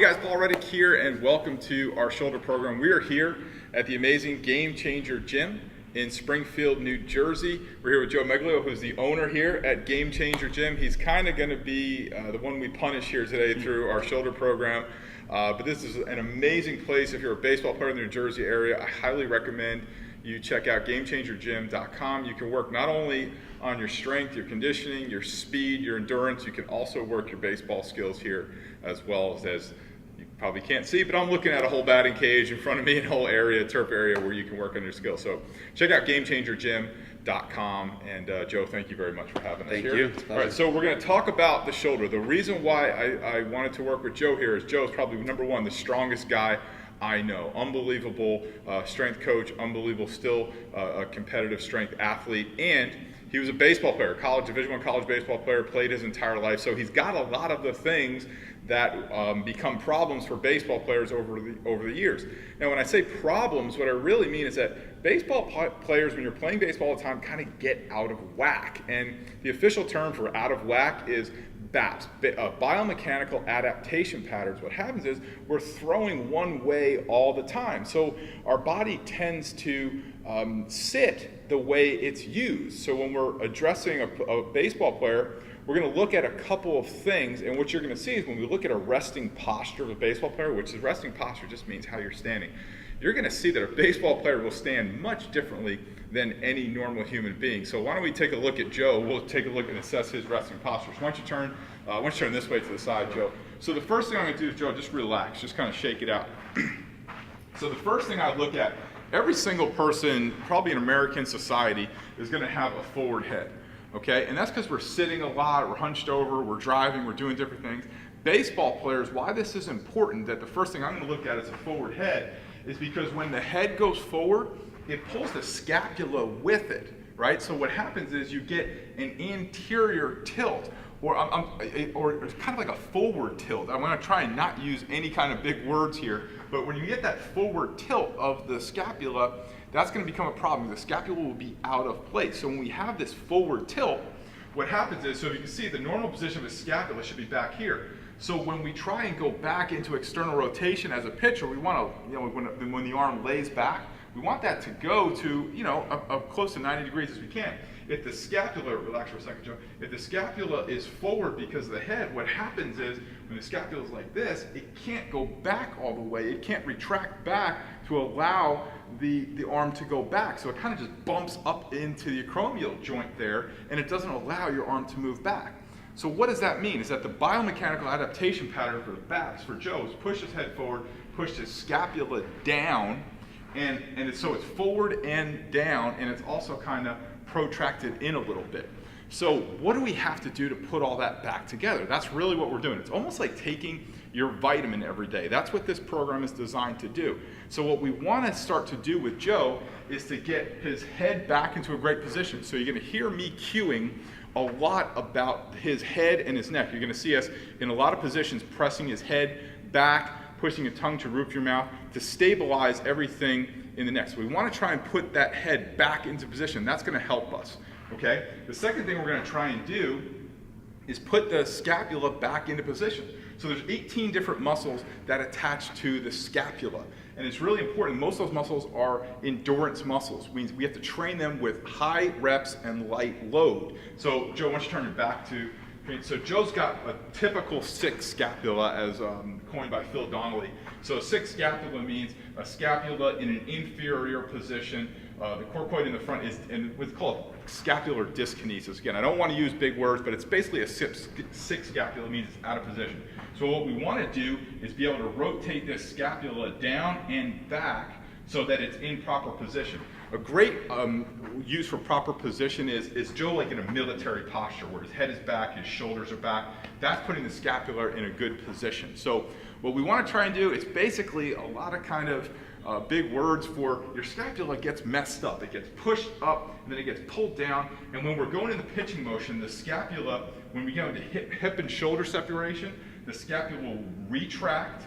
Hey guys, Paul Reddick here, and welcome to our shoulder program. We are here at the amazing Game Changer Gym in Springfield, New Jersey. We're here with Joe Meglio, who's the owner here at Game Changer Gym. He's kind of going to be the one we punish here today through our shoulder program. But this is an amazing place. If you're a baseball player in the New Jersey area, I highly recommend you check out GameChangerGym.com. You can work not only on your strength, your conditioning, your speed, your endurance, you can also work your baseball skills here as well as you probably can't see, but I'm looking at a whole batting cage in front of me, and a whole area, turf area, where you can work on your skills. So check out GameChangerGym.com. And Joe, thank you very much for having us here. Thank you. All right, so we're going to talk about the shoulder. The reason why I wanted to work with Joe here is Joe is probably number one, the strongest guy I know. Unbelievable strength coach, unbelievable, still a competitive strength athlete, and he was a baseball player, Division I college baseball player, played his entire life. So he's got a lot of the things that become problems for baseball players over the years. Now, when I say problems, what I really mean is that baseball players, when you're playing baseball all the time, kind of get out of whack. And the official term for out of whack is BAPS, biomechanical adaptation patterns. What happens is we're throwing one way all the time. So our body tends to sit the way it's used. So when we're addressing a baseball player, we're going to look at a couple of things, and what you're going to see is when we look at a resting posture of a baseball player, which is resting posture just means how you're standing, you're going to see that a baseball player will stand much differently than any normal human being. So why don't we take a look at Joe? We'll take a look and assess his resting posture. So why don't you turn this way to the side, Joe. So the first thing I'm going to do is, Joe, just relax, just kind of shake it out. So the first thing I look at, every single person, probably in American society, is going to have a forward head. Okay, and that's because we're sitting a lot, we're hunched over, we're driving, we're doing different things. Baseball players, why this is important, that the first thing I'm going to look at is a forward head, is because when the head goes forward, it pulls the scapula with it, right? So what happens is you get an anterior tilt, or it's kind of like a forward tilt. I'm going to try and not use any kind of big words here, but when you get that forward tilt of the scapula, that's going to become a problem. The scapula will be out of place. So when we have this forward tilt, what happens is, so if you can see, the normal position of the scapula should be back here. So when we try and go back into external rotation as a pitcher, we want to, when the arm lays back, we want that to go to, close to 90 degrees as we can. If the scapula, relax for a second, Joe, if the scapula is forward because of the head, what happens is when the scapula is like this, it can't go back all the way. It can't retract back to allow the arm to go back. So it kind of just bumps up into the acromial joint there, and it doesn't allow your arm to move back. So what does that mean? Is that the biomechanical adaptation pattern for the BAPS for Joe is push his head forward, push his scapula down, and so it's forward and down, and it's also kind of protracted in a little bit. So what do we have to do to put all that back together? That's really what we're doing. It's almost like taking your vitamin every day. That's what this program is designed to do. So what we want to start to do with Joe is to get his head back into a great position. So you're going to hear me cueing a lot about his head and his neck. You're going to see us in a lot of positions pressing his head back, pushing your tongue to the roof of your mouth to stabilize everything in the neck. So we want to try and put that head back into position. That's going to help us. Okay? The second thing we're going to try and do is put the scapula back into position. So there's 18 different muscles that attach to the scapula. And it's really important. Most of those muscles are endurance muscles. Means we have to train them with high reps and light load. So Joe, why don't you turn your back to, so Joe's got a typical 6 scapula as coined by Phil Donnelly. So 6 scapula means a scapula in an inferior position. The coracoid in the front is what's called scapular dyskinesis. Again, I don't want to use big words, but it's basically a 6 scapula means it's out of position. So what we want to do is be able to rotate this scapula down and back so that it's in proper position. A great use for proper position is Joe like in a military posture where his head is back, his shoulders are back. That's putting the scapula in a good position. So what we want to try and do is basically a lot of kind of big words for your scapula gets messed up. It gets pushed up and then it gets pulled down. And when we're going in the pitching motion, the scapula, when we go into hip and shoulder separation, the scapula will retract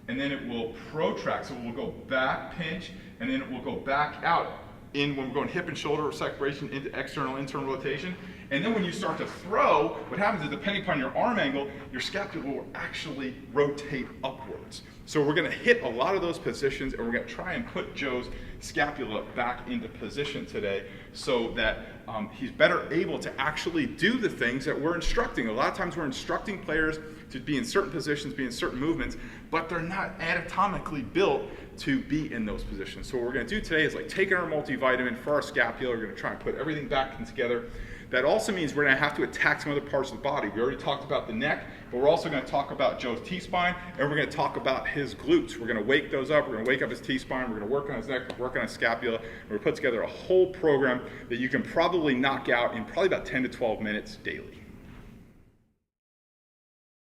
and then it will protract. So it will go back, pinch, and then it will go back out in when we're going hip and shoulder separation into external, internal rotation. And then when you start to throw, what happens is depending upon your arm angle, your scapula will actually rotate upwards. So we're gonna hit a lot of those positions, and we're gonna try and put Joe's scapula back into position today so that he's better able to actually do the things that we're instructing. A lot of times we're instructing players to be in certain positions, be in certain movements, but they're not anatomically built to be in those positions. So what we're gonna do today is like taking our multivitamin for our scapula, we're gonna try and put everything back in together. That also means we're gonna have to attack some other parts of the body. We already talked about the neck, but we're also gonna talk about Joe's T-spine, and we're gonna talk about his glutes. We're gonna wake those up, we're gonna wake up his T-spine, we're gonna work on his neck, work on his scapula, and we're gonna put together a whole program that you can probably knock out in probably about 10 to 12 minutes daily.